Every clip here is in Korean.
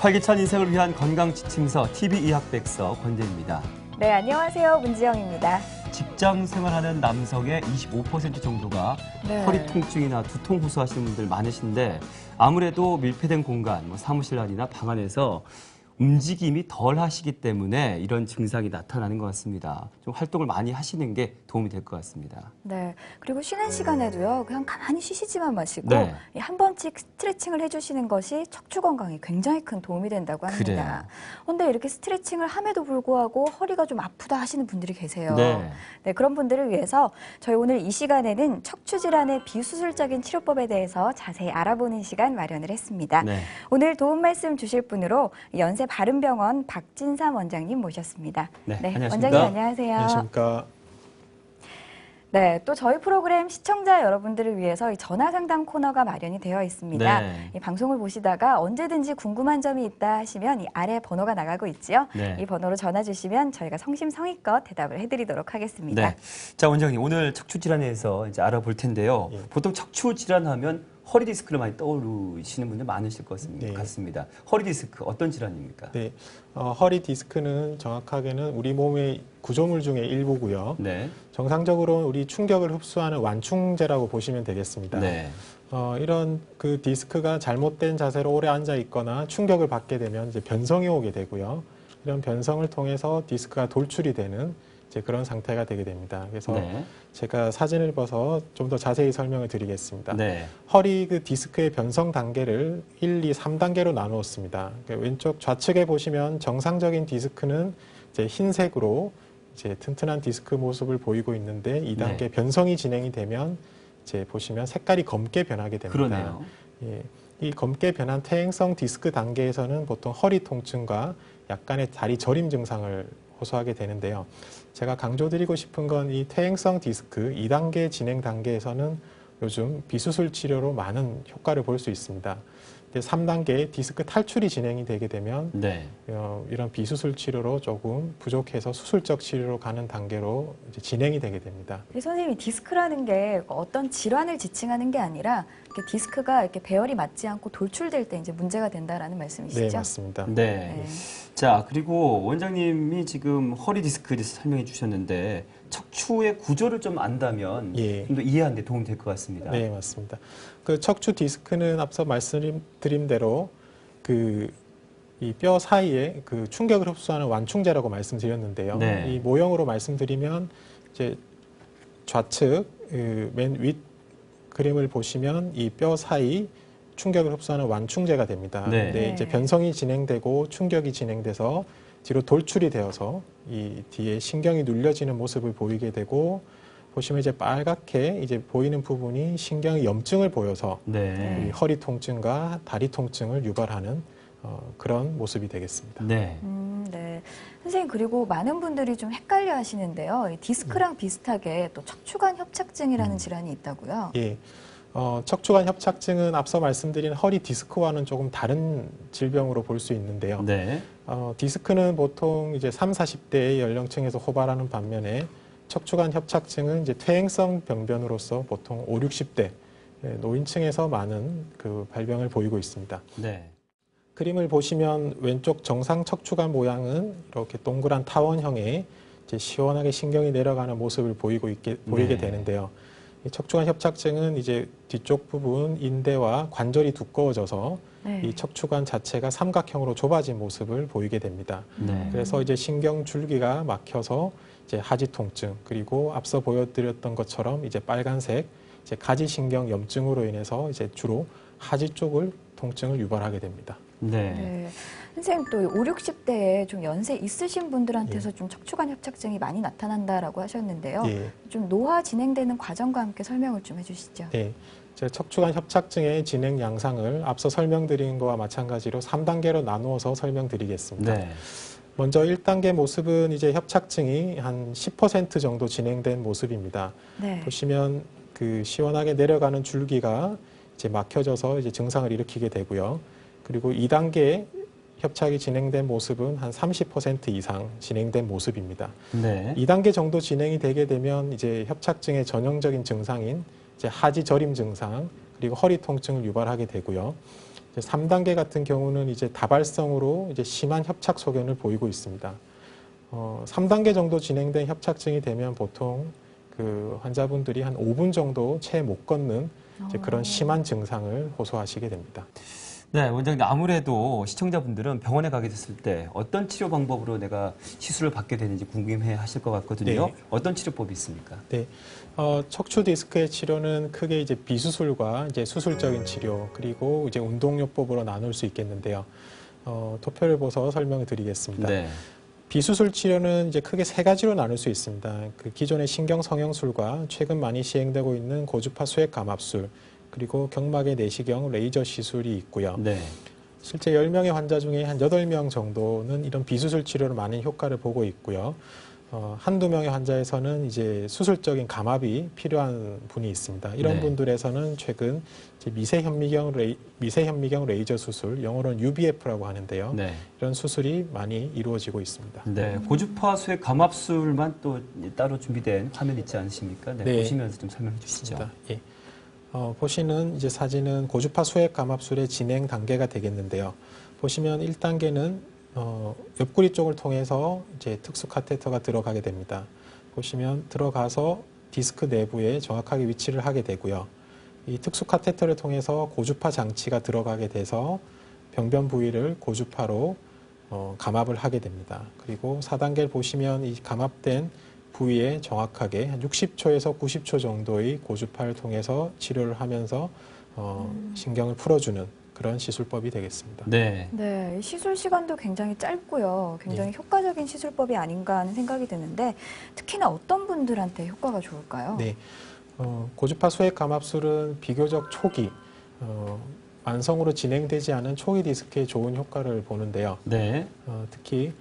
활기찬 인생을 위한 건강지침서 TV의학백서 권재입니다. 네, 안녕하세요. 문지영입니다. 직장 생활하는 남성의 25% 정도가 허리 통증이나 두통 호소하시는 분들 많으신데 아무래도 밀폐된 공간, 사무실 안이나 방 안에서 움직임이 덜 하시기 때문에 이런 증상이 나타나는 것 같습니다. 좀 활동을 많이 하시는 게 도움이 될 것 같습니다. 네, 그리고 쉬는 시간에도요, 그냥 가만히 쉬시지만 마시고 한 번씩 스트레칭을 해주시는 것이 척추 건강에 굉장히 큰 도움이 된다고 합니다. 그런데 이렇게 스트레칭을 함에도 불구하고 허리가 좀 아프다 하시는 분들이 계세요. 네, 그런 분들을 위해서 저희 오늘 이 시간에는 척추 질환의 비수술적인 치료법에 대해서 자세히 알아보는 시간 마련을 했습니다. 오늘 도움 말씀 주실 분으로 연세 바른병원 박진삼 원장님 모셨습니다. 안녕하십니까? 원장님 안녕하세요. 안녕하십니까? 네, 또 저희 프로그램 시청자 여러분들을 위해서 이 전화 상담 코너가 마련이 되어 있습니다. 이 방송을 보시다가 언제든지 궁금한 점이 있다 하시면 이 아래 번호가 나가고 있지요. 이 번호로 전화 주시면 저희가 성심성의껏 대답을 해드리도록 하겠습니다. 자, 원장님 오늘 척추 질환에 대해서 이제 알아볼 텐데요. 보통 척추 질환하면 허리 디스크를 많이 떠오르시는 분들 많으실 것 같습니다. 허리 디스크 어떤 질환입니까? 네, 허리 디스크는 정확하게는 우리 몸의 구조물 중에 일부고요. 정상적으로 우리 충격을 흡수하는 완충제라고 보시면 되겠습니다. 이런 그 디스크가 잘못된 자세로 오래 앉아 있거나 충격을 받게 되면 이제 변성이 오게 되고요. 이런 변성을 통해서 디스크가 돌출이 되는 이제 그런 상태가 되게 됩니다. 그래서 제가 사진을 봐서 좀 더 자세히 설명을 드리겠습니다. 허리 그 디스크의 변성 단계를 1, 2, 3단계로 나누었습니다. 왼쪽 좌측에 보시면 정상적인 디스크는 이제 흰색으로 이제 튼튼한 디스크 모습을 보이고 있는데 2단계 변성이 진행이 되면 이제 보시면 색깔이 검게 변하게 됩니다. 그러네요. 이 검게 변한 퇴행성 디스크 단계에서는 보통 허리 통증과 약간의 다리 저림 증상을 호소하게 되는데요. 제가 강조드리고 싶은 건 이 퇴행성 디스크 2단계 진행 단계에서는 요즘 비수술 치료로 많은 효과를 볼 수 있습니다. 3단계 디스크 탈출이 진행이 되게 되면 이런 비수술 치료로 조금 부족해서 수술적 치료로 가는 단계로 이제 진행이 되게 됩니다. 선생님이 디스크라는 게 어떤 질환을 지칭하는 게 아니라 이렇게 디스크가 이렇게 배열이 맞지 않고 돌출될 때 이제 문제가 된다라는 말씀이시죠? 네, 맞습니다. 자, 그리고 원장님이 지금 허리 디스크에 대해서 설명해 주셨는데 척추의 구조를 좀 안다면 좀 더 이해하는 데 도움이 될 것 같습니다. 네, 맞습니다. 그 척추 디스크는 앞서 말씀드린 대로 그 이 뼈 사이에 그 충격을 흡수하는 완충제라고 말씀드렸는데요. 이 모형으로 말씀드리면 이제 좌측 맨 윗 그림을 보시면 이 뼈 사이 충격을 흡수하는 완충제가 됩니다. 근데 이제 변성이 진행되고 충격이 진행돼서 뒤로 돌출이 되어서 이 뒤에 신경이 눌려지는 모습을 보이게 되고 보시면 이제 빨갛게 이제 보이는 부분이 신경의 염증을 보여서 이 허리 통증과 다리 통증을 유발하는 그런 모습이 되겠습니다. 선생님, 그리고 많은 분들이 좀 헷갈려 하시는데요. 이 디스크랑 비슷하게 또 척추관 협착증이라는 질환이 있다고요? 척추관 협착증은 앞서 말씀드린 허리 디스크와는 조금 다른 질병으로 볼 수 있는데요. 디스크는 보통 이제 30, 40대의 연령층에서 호발하는 반면에 척추관 협착증은 이제 퇴행성 병변으로서 보통 50, 60대 노인층에서 많은 그 발병을 보이고 있습니다. 그림을 보시면 왼쪽 정상 척추관 모양은 이렇게 동그란 타원형의 이제 시원하게 신경이 내려가는 모습을 보이게 되는데요. 이 척추관 협착증은 이제 뒤쪽 부분 인대와 관절이 두꺼워져서 이 척추관 자체가 삼각형으로 좁아진 모습을 보이게 됩니다. 그래서 이제 신경 줄기가 막혀서 이제 하지 통증, 그리고 앞서 보여드렸던 것처럼 이제 빨간색 이제 가지신경 염증으로 인해서 이제 주로 하지 쪽을 통증을 유발하게 됩니다. 선생님, 또 50, 60대에 좀 연세 있으신 분들한테서 좀 척추관 협착증이 많이 나타난다라고 하셨는데요. 좀 노화 진행되는 과정과 함께 설명을 좀 해주시죠. 척추관 협착증의 진행 양상을 앞서 설명드린 것과 마찬가지로 3단계로 나누어서 설명드리겠습니다. 먼저 1단계 모습은 이제 협착증이 한 10% 정도 진행된 모습입니다. 보시면 그 시원하게 내려가는 줄기가 이제 막혀져서 이제 증상을 일으키게 되고요. 그리고 2단계 협착이 진행된 모습은 한 30% 이상 진행된 모습입니다. 2단계 정도 진행이 되게 되면 이제 협착증의 전형적인 증상인 이제 하지 저림 증상, 그리고 허리 통증을 유발하게 되고요. 3단계 같은 경우는 이제 다발성으로 이제 심한 협착 소견을 보이고 있습니다. 3단계 정도 진행된 협착증이 되면 보통 그 환자분들이 한 5분 정도 채 못 걷는 이제 그런 심한 증상을 호소하시게 됩니다. 네, 원장님, 아무래도 시청자분들은 병원에 가게 됐을 때 어떤 치료 방법으로 내가 시술을 받게 되는지 궁금해 하실 것 같거든요. 네. 어떤 치료법이 있습니까? 네. 척추 디스크의 치료는 크게 이제 비수술과 이제 수술적인 치료, 그리고 이제 운동요법으로 나눌 수 있겠는데요. 도표를 보서 설명을 드리겠습니다. 네. 비수술 치료는 이제 크게 세 가지로 나눌 수 있습니다. 그 기존의 신경 성형술과 최근 많이 시행되고 있는 고주파 수액 감압술, 그리고 경막의 내시경 레이저 시술이 있고요. 네. 실제 10명의 환자 중에 한 8명 정도는 이런 비수술 치료로 많은 효과를 보고 있고요. 한두 명의 환자에서는 이제 수술적인 감압이 필요한 분이 있습니다. 이런 네. 분들에서는 최근 이제 미세현미경 레이저 수술, 영어로는 UBF라고 하는데요. 네. 이런 수술이 많이 이루어지고 있습니다. 네, 고주파 수액 감압술만 또 따로 준비된 화면 있지 않으십니까? 네, 네. 보시면서 좀 설명해 주시죠. 예. 보시는 이제 사진은 고주파 수액 감압술의 진행 단계가 되겠는데요. 보시면 1단계는 옆구리 쪽을 통해서 이제 특수 카테터가 들어가게 됩니다. 보시면 들어가서 디스크 내부에 정확하게 위치를 하게 되고요. 이 특수 카테터를 통해서 고주파 장치가 들어가게 돼서 병변 부위를 고주파로 감압을 하게 됩니다. 그리고 4단계를 보시면 이 감압된 부위에 정확하게 한 60초에서 90초 정도의 고주파를 통해서 치료를 하면서 신경을 풀어주는 그런 시술법이 되겠습니다. 네. 네, 시술 시간도 굉장히 짧고요. 굉장히 네. 효과적인 시술법이 아닌가 하는 생각이 드는데 특히나 어떤 분들한테 효과가 좋을까요? 네, 고주파 수액 감압술은 비교적 초기, 만성으로 진행되지 않은 초기 디스크에 좋은 효과를 보는데요. 네. 특히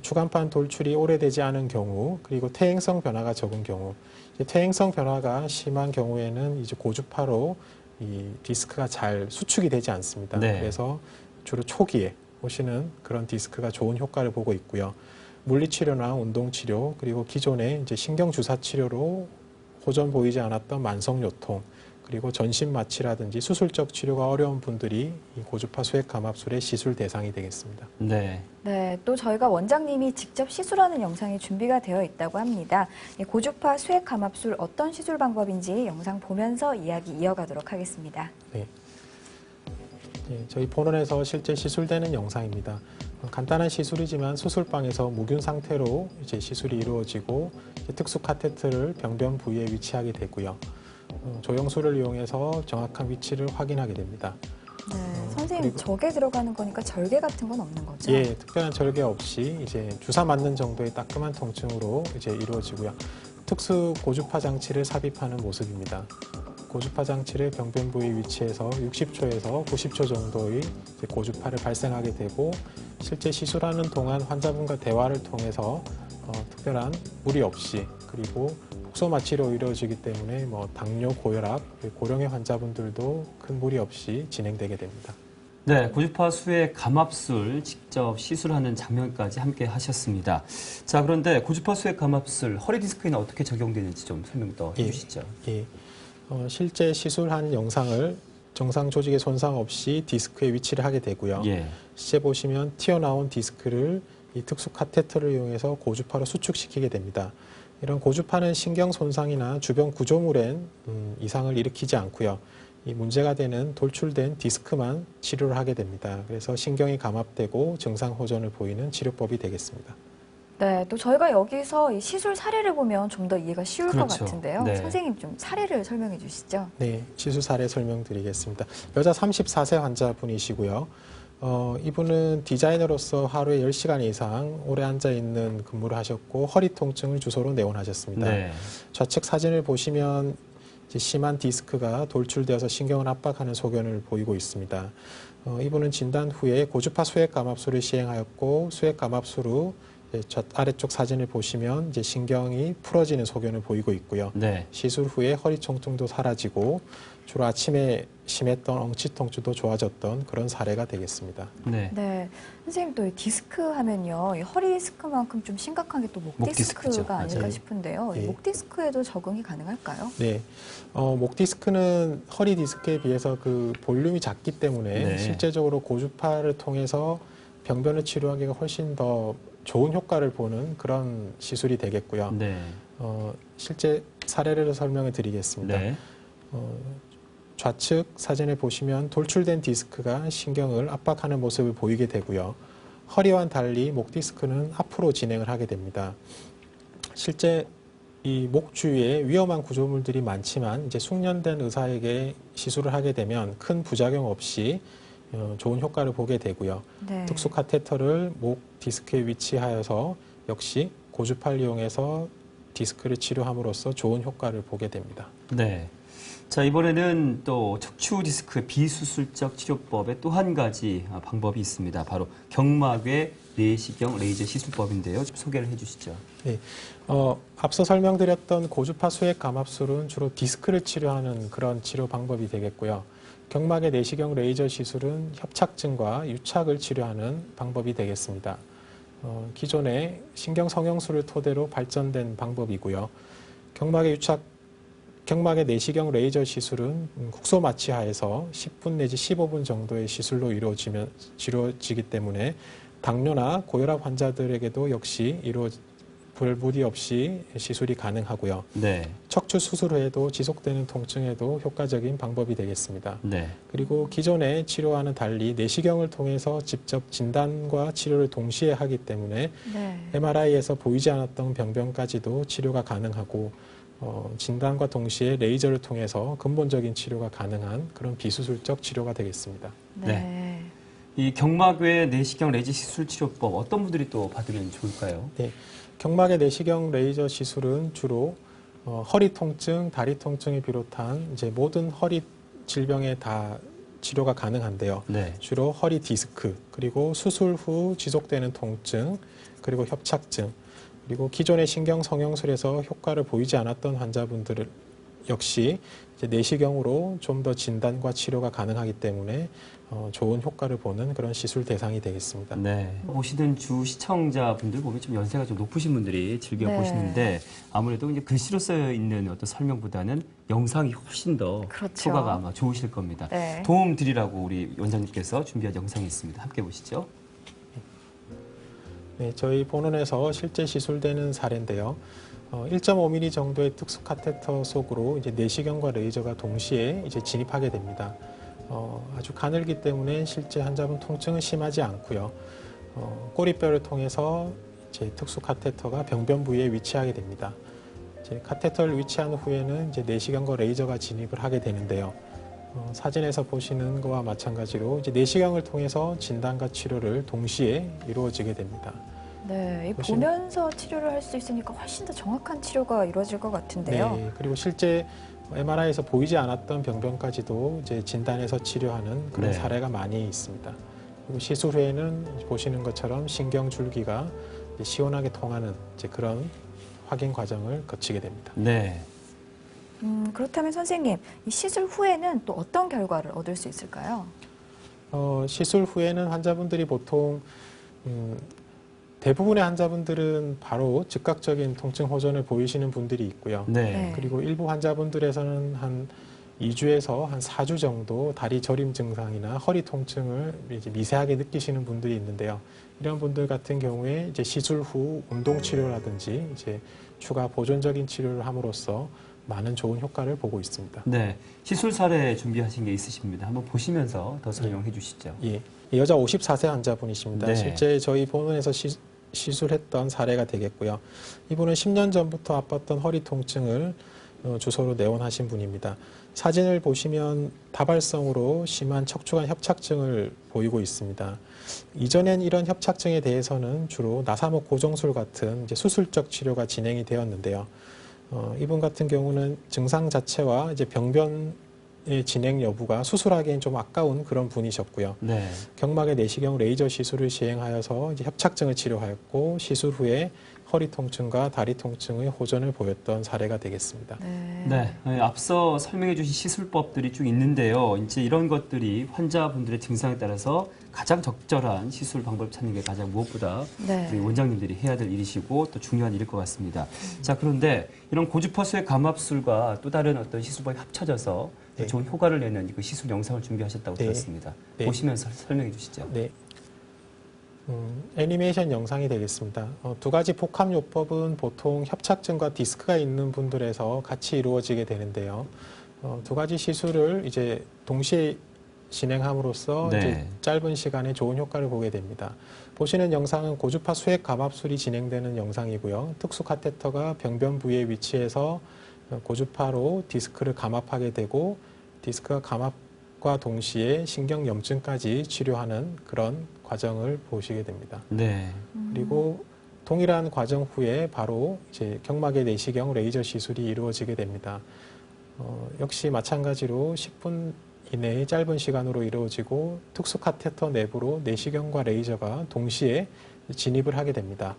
추간판 돌출이 오래되지 않은 경우, 그리고 퇴행성 변화가 적은 경우, 퇴행성 변화가 심한 경우에는 이제 고주파로 이 디스크가 잘 수축이 되지 않습니다. 네. 그래서 주로 초기에 오시는 그런 디스크가 좋은 효과를 보고 있고요. 물리치료나 운동치료, 그리고 기존의 이제 신경주사 치료로 호전 보이지 않았던 만성요통, 그리고 전신 마취라든지 수술적 치료가 어려운 분들이 이 고주파 수액 감압술의 시술 대상이 되겠습니다. 네. 네, 또 저희가 원장님이 직접 시술하는 영상이 준비가 되어 있다고 합니다. 이 고주파 수액 감압술 어떤 시술 방법인지 영상 보면서 이야기 이어가도록 하겠습니다. 네. 네, 저희 본원에서 실제 시술되는 영상입니다. 간단한 시술이지만 수술방에서 무균 상태로 이제 시술이 이루어지고 특수 카테터를 병변 부위에 위치하게 되고요. 조영술을 이용해서 정확한 위치를 확인하게 됩니다. 네, 선생님 저게 들어가는 거니까 절개 같은 건 없는 거죠? 예, 특별한 절개 없이 이제 주사 맞는 정도의 따끔한 통증으로 이제 이루어지고요. 특수 고주파 장치를 삽입하는 모습입니다. 고주파 장치를 병변 부위 위치해서 60초에서 90초 정도의 이제 고주파를 발생하게 되고 실제 시술하는 동안 환자분과 대화를 통해서 특별한 무리 없이 그리고 국소 마취로 이루어지기 때문에 뭐 당뇨, 고혈압, 고령의 환자분들도 큰 무리 없이 진행되게 됩니다. 네, 고주파 수액 감압술 직접 시술하는 장면까지 함께 하셨습니다. 자, 그런데 고주파 수액 감압술 허리 디스크에는 어떻게 적용되는지 좀 설명 더 해주시죠. 예. 실제 시술한 영상을 정상 조직의 손상 없이 디스크에 위치를 하게 되고요. 예. 실제 보시면 튀어나온 디스크를 이 특수 카테터를 이용해서 고주파로 수축시키게 됩니다. 이런 고주파는 신경 손상이나 주변 구조물엔 이상을 일으키지 않고요. 이 문제가 되는 돌출된 디스크만 치료를 하게 됩니다. 그래서 신경이 감압되고 증상 호전을 보이는 치료법이 되겠습니다. 네, 또 저희가 여기서 이 시술 사례를 보면 좀 더 이해가 쉬울 것 같은데요. 네. 선생님 좀 사례를 설명해 주시죠. 네, 시술 사례 설명드리겠습니다. 여자 34세 환자분이시고요. 이분은 디자이너로서 하루에 10시간 이상 오래 앉아있는 근무를 하셨고 허리 통증을 주소로 내원하셨습니다. 네. 좌측 사진을 보시면 이제 심한 디스크가 돌출되어서 신경을 압박하는 소견을 보이고 있습니다. 이분은 진단 후에 고주파 수액 감압술을 시행하였고 수액 감압술 후 아래쪽 사진을 보시면 이제 신경이 풀어지는 소견을 보이고 있고요. 네. 시술 후에 허리 통증도 사라지고 주로 아침에 심했던 엉치통증도 좋아졌던 그런 사례가 되겠습니다. 네. 네. 선생님 또 디스크 하면요. 이 허리 디스크만큼 좀 심각한 게 또 목 디스크가 아닐까 맞아요. 싶은데요. 네. 목 디스크에도 적응이 가능할까요? 네. 목 디스크는 허리 디스크에 비해서 그 볼륨이 작기 때문에 네. 실제적으로 고주파를 통해서 병변을 치료하기가 훨씬 더 좋은 효과를 보는 그런 시술이 되겠고요. 네. 실제 사례를 설명을 드리겠습니다. 네. 좌측 사진을 보시면 돌출된 디스크가 신경을 압박하는 모습을 보이게 되고요. 허리와는 달리 목 디스크는 앞으로 진행을 하게 됩니다. 실제 이 목 주위에 위험한 구조물들이 많지만 이제 숙련된 의사에게 시술을 하게 되면 큰 부작용 없이 좋은 효과를 보게 되고요. 네. 특수 카테터를 목 디스크에 위치하여서 역시 고주파를 이용해서 디스크를 치료함으로써 좋은 효과를 보게 됩니다. 네. 자, 이번에는 또 척추 디스크 비수술적 치료법의 또 한 가지 방법이 있습니다. 바로 경막외 내시경 레이저 시술법인데요. 좀 소개를 해 주시죠. 네. 앞서 설명드렸던 고주파 수액 감압술은 주로 디스크를 치료하는 그런 치료 방법이 되겠고요. 경막의 내시경 레이저 시술은 협착증과 유착을 치료하는 방법이 되겠습니다. 기존의 신경 성형술을 토대로 발전된 방법이고요. 경막의 내시경 레이저 시술은 국소 마취하에서 10분 내지 15분 정도의 시술로 이루어지기 때문에 당뇨나 고혈압 환자들에게도 역시 별 무리 없이 시술이 가능하고요. 네. 척추 수술 후에도 지속되는 통증에도 효과적인 방법이 되겠습니다. 네. 그리고 기존의 치료와는 달리 내시경을 통해서 직접 진단과 치료를 동시에 하기 때문에 네. MRI에서 보이지 않았던 병변까지도 치료가 가능하고 진단과 동시에 레이저를 통해서 근본적인 치료가 가능한 그런 비수술적 치료가 되겠습니다. 네. 이 경막외 내시경 레이저 시술 치료법 어떤 분들이 또 받으면 좋을까요? 네. 경막의 내시경 레이저 시술은 주로 허리 통증, 다리 통증을 비롯한 이제 모든 허리 질병에 다 치료가 가능한데요. 네. 주로 허리 디스크, 그리고 수술 후 지속되는 통증, 그리고 협착증, 그리고 기존의 신경 성형술에서 효과를 보이지 않았던 환자분들 역시 이제 내시경으로 좀 더 진단과 치료가 가능하기 때문에 좋은 효과를 보는 그런 시술 대상이 되겠습니다. 네. 보시는 주 시청자분들 보면 좀 연세가 좀 높으신 분들이 즐겨 네. 보시는데 아무래도 이제 글씨로 쓰여 있는 어떤 설명보다는 영상이 훨씬 더 그렇죠. 효과가 아마 좋으실 겁니다. 네. 도움 드리라고 우리 원장님께서 준비한 영상이 있습니다. 함께 보시죠. 네, 저희 본원에서 실제 시술되는 사례인데요. 1.5mm 정도의 특수 카테터 속으로 이제 내시경과 레이저가 동시에 이제 진입하게 됩니다. 아주 가늘기 때문에 실제 환자분 통증은 심하지 않고요. 꼬리뼈를 통해서 이제 특수 카테터가 병변 부위에 위치하게 됩니다. 이제 카테터를 위치한 후에는 이제 내시경과 레이저가 진입을 하게 되는데요. 사진에서 보시는 것과 마찬가지로 이제 내시경을 통해서 진단과 치료를 동시에 이루어지게 됩니다. 네, 보면서 치료를 할 수 있으니까 훨씬 더 정확한 치료가 이루어질 것 같은데요. 네, 그리고 실제 MRI에서 보이지 않았던 병변까지도 이제 진단해서 치료하는 그런 네. 사례가 많이 있습니다. 그리고 시술 후에는 보시는 것처럼 신경 줄기가 시원하게 통하는 이제 그런 확인 과정을 거치게 됩니다. 네. 그렇다면 선생님, 이 시술 후에는 또 어떤 결과를 얻을 수 있을까요? 시술 후에는 환자분들이 보통 대부분의 환자분들은 바로 즉각적인 통증 호전을 보이시는 분들이 있고요. 네. 그리고 일부 환자분들에서는 한 2주에서 한 4주 정도 다리 저림 증상이나 허리 통증을 이제 미세하게 느끼시는 분들이 있는데요. 이런 분들 같은 경우에 이제 시술 후 운동 치료라든지 이제 추가 보존적인 치료를 함으로써 많은 좋은 효과를 보고 있습니다. 네. 시술 사례 준비하신 게 있으십니다. 한번 보시면서 더 설명해 주시죠. 예. 여자 54세 환자분이십니다. 네. 실제 저희 본원에서 시술했던 사례가 되겠고요. 이분은 10년 전부터 아팠던 허리 통증을 주소로 내원하신 분입니다. 사진을 보시면 다발성으로 심한 척추관 협착증을 보이고 있습니다. 이전엔 이런 협착증에 대해서는 주로 나사목 고정술 같은 이제 수술적 치료가 진행이 되었는데요. 이분 같은 경우는 증상 자체와 이제 병변 진행 여부가 수술하기엔 좀 아까운 그런 분이셨고요. 네. 경막의 내시경 레이저 시술을 시행하여서 이제 협착증을 치료하였고 시술 후에 허리 통증과 다리 통증의 호전을 보였던 사례가 되겠습니다. 네. 앞서 설명해 주신 시술법들이 쭉 있는데요. 이제 이런 것들이 환자분들의 증상에 따라서 가장 적절한 시술 방법을 찾는 게 가장 무엇보다 우리 원장님들이 해야 될 일이시고 또 중요한 일일 것 같습니다. 자, 그런데 이런 고주파수의 감압술과 또 다른 어떤 시술법이 합쳐져서 좋은 효과를 내는 그 시술 영상을 준비하셨다고 들었습니다. 보시면서 설명해 주시죠. 네. 애니메이션 영상이 되겠습니다. 두 가지 복합요법은 보통 협착증과 디스크가 있는 분들에서 같이 이루어지게 되는데요. 두 가지 시술을 이제 동시에 진행함으로써 이제 짧은 시간에 좋은 효과를 보게 됩니다. 보시는 영상은 고주파 수액 감압술이 진행되는 영상이고요. 특수 카테터가 병변 부위에 위치해서 고주파로 디스크를 감압하게 되고 디스크가 감압과 동시에 신경염증까지 치료하는 그런 과정을 보시게 됩니다. 네. 그리고 동일한 과정 후에 바로 이제 경막의 내시경 레이저 시술이 이루어지게 됩니다. 역시 마찬가지로 10분 이내의 짧은 시간으로 이루어지고 특수 카테터 내부로 내시경과 레이저가 동시에 진입을 하게 됩니다.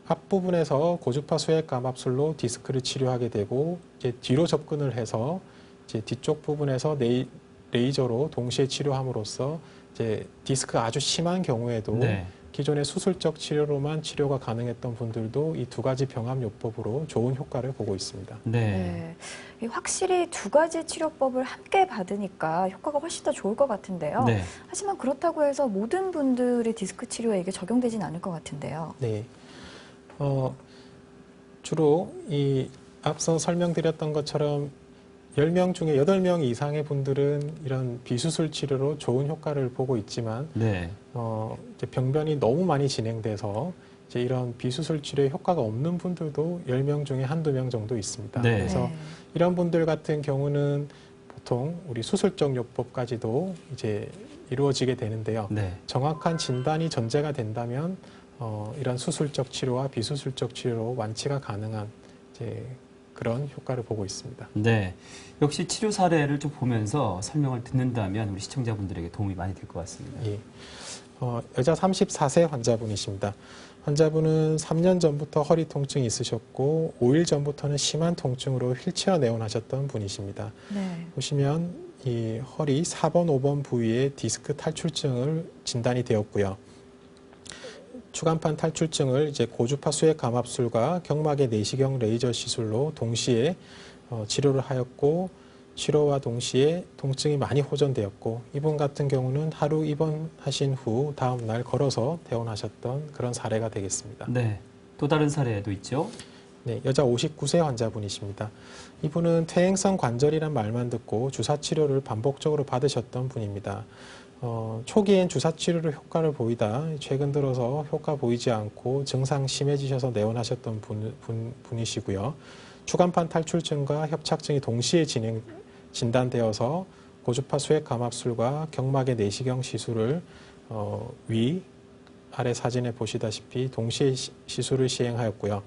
앞부분에서 고주파 수액 감압술로 디스크를 치료하게 되고 이제 뒤로 접근을 해서 이제 뒤쪽 부분에서 레이저로 동시에 치료함으로써 이제 디스크가 아주 심한 경우에도 기존의 수술적 치료로만 치료가 가능했던 분들도 이 두 가지 병합요법으로 좋은 효과를 보고 있습니다. 확실히 두 가지 치료법을 함께 받으니까 효과가 훨씬 더 좋을 것 같은데요. 하지만 그렇다고 해서 모든 분들의 디스크 치료에 이게 적용되진 않을 것 같은데요. 네. 주로 이 앞서 설명드렸던 것처럼 10명 중에 8명 이상의 분들은 이런 비수술 치료로 좋은 효과를 보고 있지만 이제 병변이 너무 많이 진행돼서 이제 이런 비수술 치료에 효과가 없는 분들도 10명 중에 한두 명 정도 있습니다. 그래서 이런 분들 같은 경우는 보통 우리 수술적 요법까지도 이제 이루어지게 되는데요. 정확한 진단이 전제가 된다면 이런 수술적 치료와 비수술적 치료로 완치가 가능한 이제 그런 효과를 보고 있습니다. 네, 역시 치료 사례를 좀 보면서 설명을 듣는다면 우리 시청자분들에게 도움이 많이 될 것 같습니다. 예. 여자 34세 환자분이십니다. 환자분은 3년 전부터 허리 통증이 있으셨고 5일 전부터는 심한 통증으로 휠체어 내원하셨던 분이십니다. 보시면 이 허리 4번, 5번 부위에 디스크 탈출증을 진단이 되었고요. 추간판 탈출증을 이제 고주파 수액 감압술과 경막의 내시경 레이저 시술로 동시에 치료를 하였고 치료와 동시에 통증이 많이 호전되었고 이분 같은 경우는 하루 입원하신 후 다음 날 걸어서 퇴원하셨던 그런 사례가 되겠습니다. 네, 또 다른 사례도 있죠? 네, 여자 59세 환자분이십니다. 이분은 퇴행성 관절이란 말만 듣고 주사 치료를 반복적으로 받으셨던 분입니다. 초기엔 주사 치료로 효과를 보이다 최근 들어서 효과 보이지 않고 증상 심해지셔서 내원하셨던 분이시고요. 추간판 탈출증과 협착증이 동시에 진단되어서 고주파 수액 감압술과 경막의 내시경 시술을 아래 사진에 보시다시피 동시에 시술을 시행하였고요.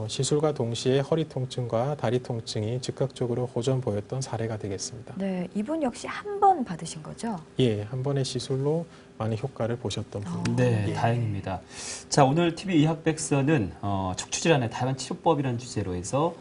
시술과 동시에 허리 통증과 다리 통증이 즉각적으로 호전 보였던 사례가 되겠습니다. 네, 이분 역시 한 번 받으신 거죠? 예, 한 번의 시술로 많은 효과를 보셨던 분입니다. 네, 다행입니다. 자, 오늘 TV 의학백서는 척추질환의 다양한 치료법이라는 주제로 해서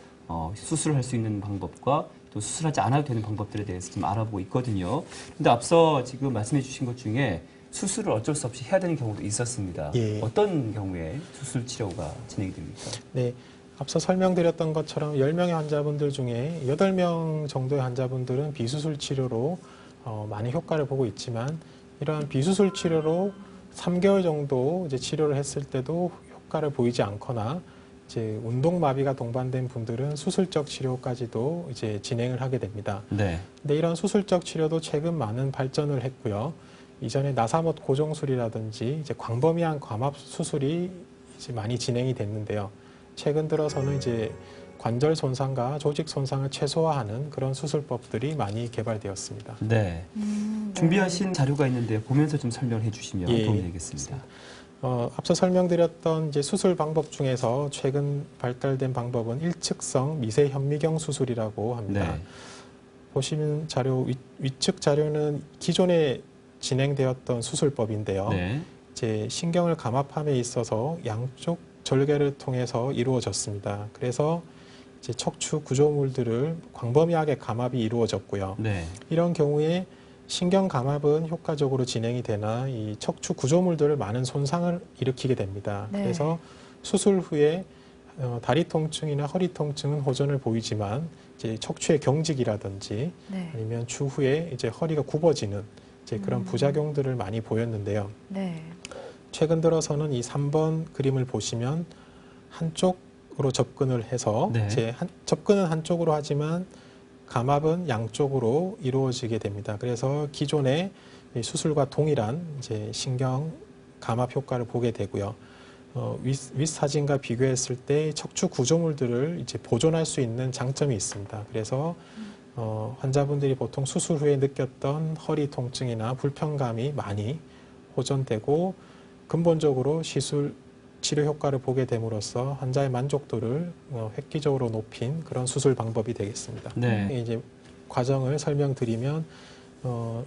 수술을 할 수 있는 방법과 또 수술하지 않아도 되는 방법들에 대해서 좀 알아보고 있거든요. 근데 앞서 지금 말씀해 주신 것 중에 수술을 어쩔 수 없이 해야 되는 경우도 있었습니다. 어떤 경우에 수술 치료가 진행이 됩니까? 네, 앞서 설명드렸던 것처럼 10명의 환자분들 중에 8명 정도의 환자분들은 비수술 치료로 많이 효과를 보고 있지만 이러한 비수술 치료로 3개월 정도 이제 치료를 했을 때도 효과를 보이지 않거나 이제 운동마비가 동반된 분들은 수술적 치료까지도 이제 진행을 하게 됩니다. 근데 이런 수술적 치료도 최근 많은 발전을 했고요. 이전에 나사못 고정술이라든지 이제 광범위한 감압 수술이 이제 많이 진행이 됐는데요. 최근 들어서는 이제 관절 손상과 조직 손상을 최소화하는 그런 수술법들이 많이 개발되었습니다. 네. 준비하신 자료가 있는데 보면서 좀 설명해 주시면 도움이 되겠습니다. 앞서 설명드렸던 이제 수술 방법 중에서 최근 발달된 방법은 일측성 미세 현미경 수술이라고 합니다. 네. 보시면 자료 위측 자료는 기존에 진행되었던 수술법인데요. 네. 이제 신경을 감압함에 있어서 양쪽 절개를 통해서 이루어졌습니다. 그래서 이제 척추 구조물들을 광범위하게 감압이 이루어졌고요. 네. 이런 경우에 신경 감압은 효과적으로 진행이 되나 이 척추 구조물들을 많은 손상을 일으키게 됩니다. 네. 그래서 수술 후에 다리 통증이나 허리 통증은 호전을 보이지만 이제 척추의 경직이라든지 네. 아니면 추후에 이제 허리가 굽어지는 이제 그런 부작용들을 많이 보였는데요. 네. 최근 들어서는 이 3번 그림을 보시면 한쪽으로 접근을 해서 네. 접근은 한쪽으로 하지만 감압은 양쪽으로 이루어지게 됩니다. 그래서 기존의 수술과 동일한 이제 신경 감압 효과를 보게 되고요. 윗 사진과 비교했을 때 척추 구조물들을 이제 보존할 수 있는 장점이 있습니다. 그래서 환자분들이 보통 수술 후에 느꼈던 허리 통증이나 불편감이 많이 호전되고 근본적으로 시술 치료 효과를 보게 됨으로써 환자의 만족도를 획기적으로 높인 그런 수술 방법이 되겠습니다. 네. 이제 과정을 설명드리면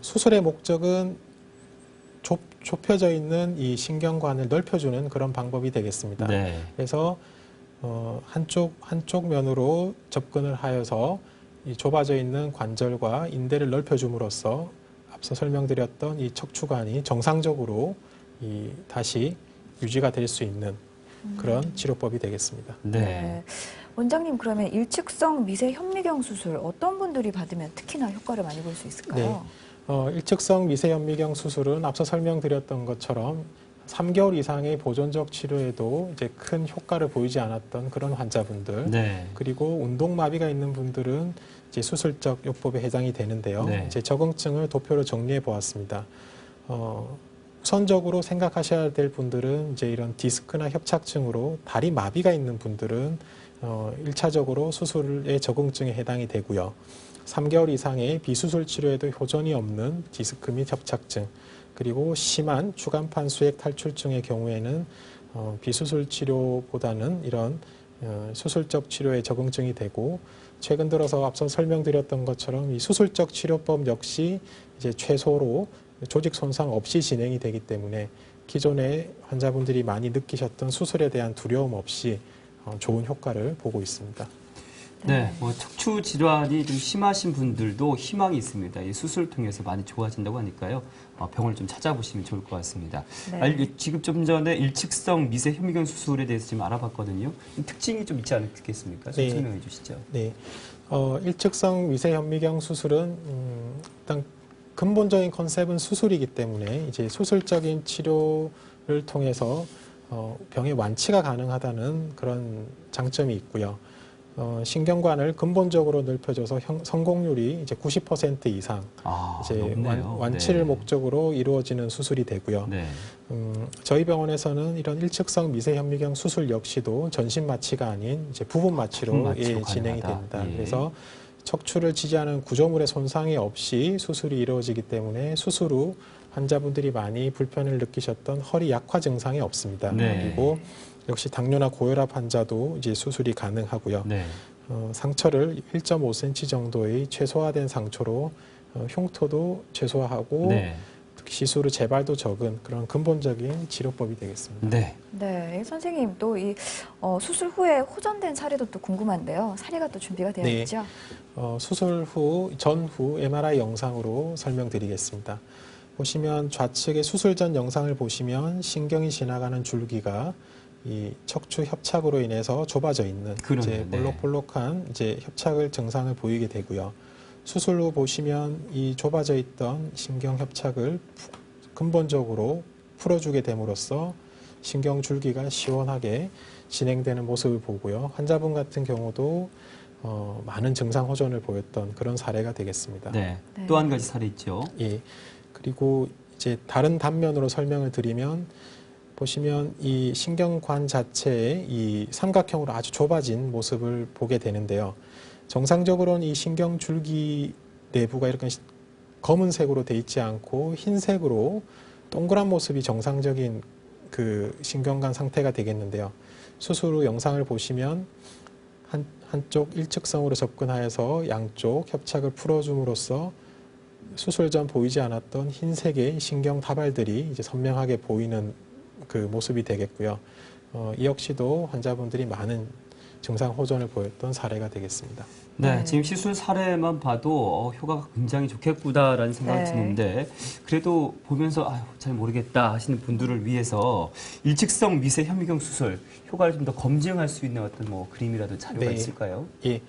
수술의 목적은 좁혀져 있는 이 신경관을 넓혀주는 그런 방법이 되겠습니다. 네. 그래서 한쪽 면으로 접근을 하여서 이 좁아져 있는 관절과 인대를 넓혀줌으로써 앞서 설명드렸던 이 척추관이 정상적으로 다시 유지가 될 수 있는 그런 치료법이 되겠습니다. 네. 네. 원장님, 그러면 일측성 미세 현미경 수술 어떤 분들이 받으면 특히나 효과를 많이 볼 수 있을까요? 네. 일측성 미세 현미경 수술은 앞서 설명드렸던 것처럼 3개월 이상의 보존적 치료에도 이제 큰 효과를 보이지 않았던 그런 환자분들, 네. 그리고 운동마비가 있는 분들은 이제 수술적 요법에 해당이 되는데요. 네. 이제 적응증을 도표로 정리해 보았습니다. 우선적으로 생각하셔야 될 분들은 이제 이런 디스크나 협착증으로 다리 마비가 있는 분들은 1차적으로 수술의 적응증에 해당이 되고요. 3개월 이상의 비수술 치료에도 효전이 없는 디스크 및 협착증, 그리고 심한 추간판 수액 탈출증의 경우에는 비수술 치료보다는 이런 수술적 치료에 적응증이 되고, 최근 들어서 앞서 설명드렸던 것처럼 이 수술적 치료법 역시 이제 최소로 조직 손상 없이 진행이 되기 때문에 기존의 환자분들이 많이 느끼셨던 수술에 대한 두려움 없이 좋은 효과를 보고 있습니다. 네, 뭐 척추 질환이 좀 심하신 분들도 희망이 있습니다. 이 수술을 통해서 많이 좋아진다고 하니까요. 병원을 좀 찾아보시면 좋을 것 같습니다. 네. 지금 좀 전에 일측성 미세 현미경 수술에 대해서 좀 알아봤거든요. 특징이 좀 있지 않겠습니까? 좀 네. 설명해 주시죠. 네, 일측성 미세 현미경 수술은 일단 근본적인 컨셉은 수술이기 때문에 이제 수술적인 치료를 통해서 병의 완치가 가능하다는 그런 장점이 있고요. 신경관을 근본적으로 넓혀줘서 성공률이 이제 90% 이상 이제 완치를 네. 목적으로 이루어지는 수술이 되고요. 네. 저희 병원에서는 이런 일측성 미세 현미경 수술 역시도 전신 마취가 아닌 이제 부분 마취로 진행이 됩니다. 예. 그래서 척추를 지지하는 구조물의 손상이 없이 수술이 이루어지기 때문에 수술 후 환자분들이 많이 불편을 느끼셨던 허리 약화 증상이 없습니다. 네. 그리고 역시 당뇨나 고혈압 환자도 이제 수술이 가능하고요. 네. 상처를 1.5cm 정도의 최소화된 상처로 흉터도 최소화하고 네. 시술의 재발도 적은 그런 근본적인 치료법이 되겠습니다. 네. 네, 선생님 또 이 수술 후에 호전된 사례도 또 궁금한데요. 사례가 또 준비가 되어 네. 있죠? 수술 후, 전후 MRI 영상으로 설명드리겠습니다. 보시면 좌측의 수술 전 영상을 보시면 신경이 지나가는 줄기가 이 척추 협착으로 인해서 좁아져 있는 이제 볼록볼록한 이제 협착을 증상을 보이게 되고요. 수술 후 보시면 이 좁아져 있던 신경 협착을 근본적으로 풀어주게 됨으로써 신경 줄기가 시원하게 진행되는 모습을 보고요. 환자분 같은 경우도 많은 증상 호전을 보였던 그런 사례가 되겠습니다. 네. 또 한 가지 사례 있죠. 예. 그리고 이제 다른 단면으로 설명을 드리면 보시면 이 신경관 자체의 이 삼각형으로 아주 좁아진 모습을 보게 되는데요. 정상적으로는 이 신경줄기 내부가 이렇게 검은색으로 돼 있지 않고 흰색으로 동그란 모습이 정상적인 그 신경관 상태가 되겠는데요. 수술 후 영상을 보시면 한쪽 일측성으로 접근하여서 양쪽 협착을 풀어줌으로써 수술 전 보이지 않았던 흰색의 신경 다발들이 이제 선명하게 보이는 그 모습이 되겠고요. 이 역시도 환자분들이 많은 증상 호전을 보였던 사례가 되겠습니다. 네, 지금 시술 사례만 봐도 효과가 굉장히 좋겠구나라는 생각이 드는데 그래도 보면서 아유, 잘 모르겠다 하시는 분들을 위해서 일직성 미세 현미경 수술 효과를 좀 더 검증할 수 있는 어떤 뭐 그림이라도 자료가 네. 있을까요? 예.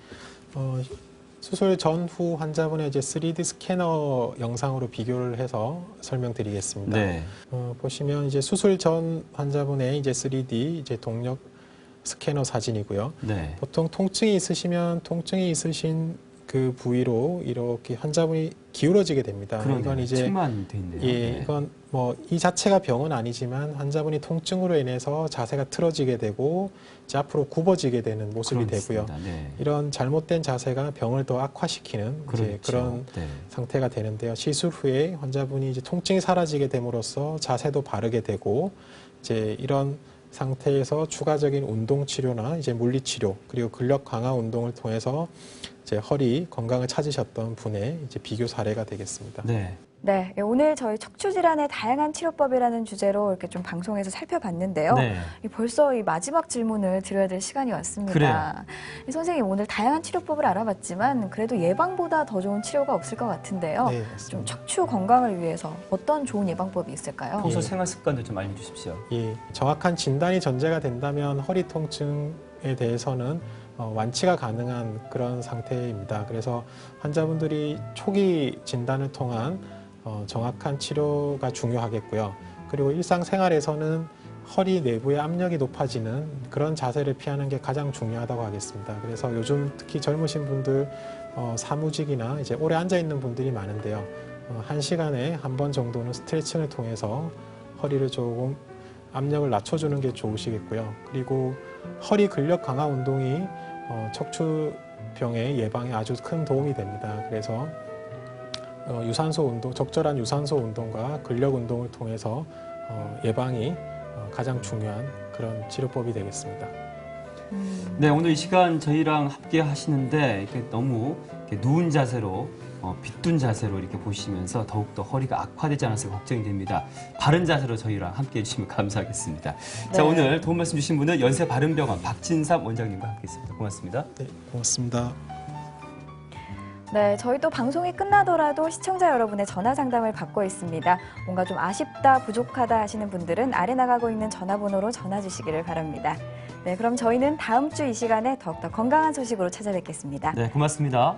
수술 전후 환자분의 이제 3D 스캐너 영상으로 비교를 해서 설명드리겠습니다. 네. 보시면 이제 수술 전 환자분의 이제 3D 이제 동력 스캐너 사진이고요. 네. 보통 통증이 있으신 그 부위로 이렇게 환자분이 기울어지게 됩니다. 그러네요. 이건 이제 침만 돼 있네요. 예, 네. 이건 뭐 이 자체가 병은 아니지만 환자분이 통증으로 인해서 자세가 틀어지게 되고 이제 앞으로 굽어지게 되는 모습이 되고요. 네. 이런 잘못된 자세가 병을 더 악화시키는 그렇죠. 이제 그런 네. 상태가 되는데요. 시술 후에 환자분이 이제 통증이 사라지게 됨으로써 자세도 바르게 되고 이제 이런 상태에서 추가적인 운동 치료나 이제 물리 치료 그리고 근력 강화 운동을 통해서 이제 허리 건강을 찾으셨던 분의 이제 비교 사례가 되겠습니다. 네. 네, 오늘 저희 척추 질환의 다양한 치료법이라는 주제로 이렇게 좀 방송에서 살펴봤는데요. 네. 벌써 이 마지막 질문을 드려야 될 시간이 왔습니다. 그래요. 선생님 오늘 다양한 치료법을 알아봤지만 그래도 예방보다 더 좋은 치료가 없을 것 같은데요. 네, 좀 맞습니다. 척추 건강을 위해서 어떤 좋은 예방법이 있을까요? 평소 생활 습관도 좀 알려주십시오. 예, 정확한 진단이 전제가 된다면 허리 통증에 대해서는 완치가 가능한 그런 상태입니다. 그래서 환자분들이 초기 진단을 통한 정확한 치료가 중요하겠고요. 그리고 일상생활에서는 허리 내부의 압력이 높아지는 그런 자세를 피하는 게 가장 중요하다고 하겠습니다. 그래서 요즘 특히 젊으신 분들 사무직이나 이제 오래 앉아 있는 분들이 많은데요. 1시간에 한 번 정도는 스트레칭을 통해서 허리를 조금 압력을 낮춰주는 게 좋으시겠고요. 그리고 허리 근력 강화 운동이 척추병의 예방에 아주 큰 도움이 됩니다. 그래서 유산소 운동, 적절한 유산소 운동과 근력 운동을 통해서 예방이 가장 중요한 그런 치료법이 되겠습니다. 네, 오늘 이 시간 저희랑 함께 하시는데 이렇게 너무 이렇게 누운 자세로 빗둔 자세로 이렇게 보시면서 더욱더 허리가 악화되지 않았을까 걱정이 됩니다. 바른 자세로 저희랑 함께 해주시면 감사하겠습니다. 네. 자, 오늘 도움 말씀 주신 분은 연세바른병원 박진삼 원장님과 함께했습니다. 고맙습니다. 네, 고맙습니다. 네, 저희도 방송이 끝나더라도 시청자 여러분의 전화 상담을 받고 있습니다. 뭔가 좀 아쉽다, 부족하다 하시는 분들은 아래 나가고 있는 전화번호로 전화 주시기를 바랍니다. 네, 그럼 저희는 다음 주 이 시간에 더욱더 건강한 소식으로 찾아뵙겠습니다. 네, 고맙습니다.